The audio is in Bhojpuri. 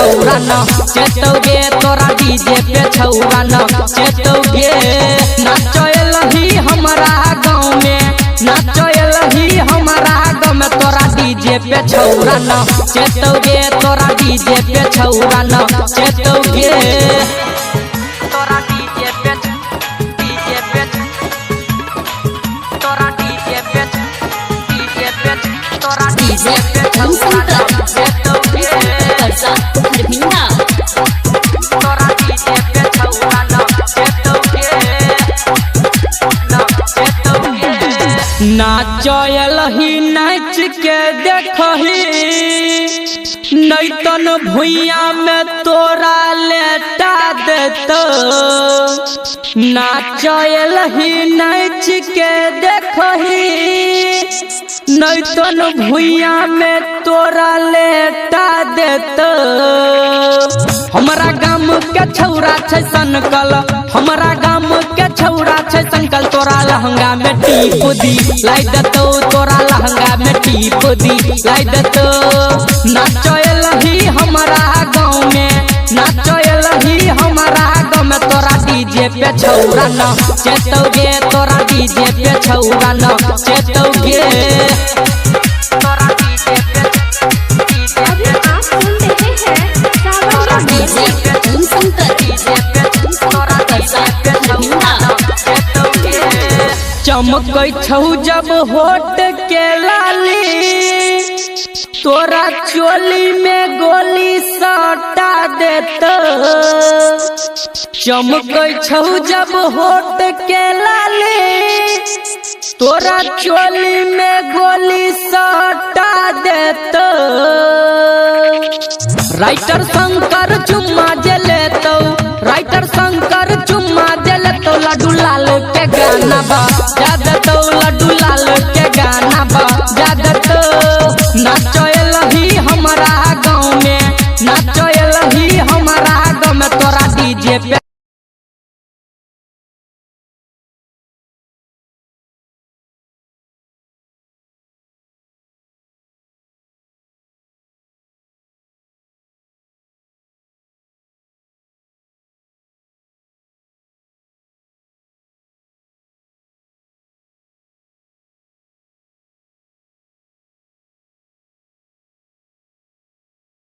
छौरा नचतौगे तोरा डीजे पे छौरा नचतौगे नाचलही हमारा गाँव में नाचलही हमारा गाँव में तोरा डीजे पे छौरा नचतौगे तोरा डीजे पे छौरा नचतौगे तोरा डीजे पे तोरा डीजे पे तोरा डीजे हम सुनकर परसा धर्मिंदा तोरा डीजे पे छौरा नचतौगे नाचलही नाच के देखही नैतन भुइया में तोरा लेटा देतो नाचलही नाच के देखही नैतन भुइया में तोरा लेटा देतो हमारा गाम के छौरा छै सनकल हमारा गाम के छौरा छै सनकल तोरा लहंगा में टीप दी लाई देतो तोरा लहंगा में टीप दी लाई देतो नाचलही हमारा गाँव में नाचलही हमारा गाँव में तोरा डीजे पे छौरा नचतौगे तोरा डीजे पे छौरा नचतौगे तोरा डीजे पे अभी आप सुन रहे हैं सावन डीजे हम सुनकर परसा धर्मिंदा चमकै छौ जब होठ के लाली तोरा चोली में गोली सटा देतो चमकै छौ जब होठ के लाली तोरा चोली में गोली सटा देतो राइटर शंकर चुम्मा जे लेतो राइटर शंकर चुम्मा जे लेतो लड्डू लाल के गाना बजा देतो लड्डू लाल के गाना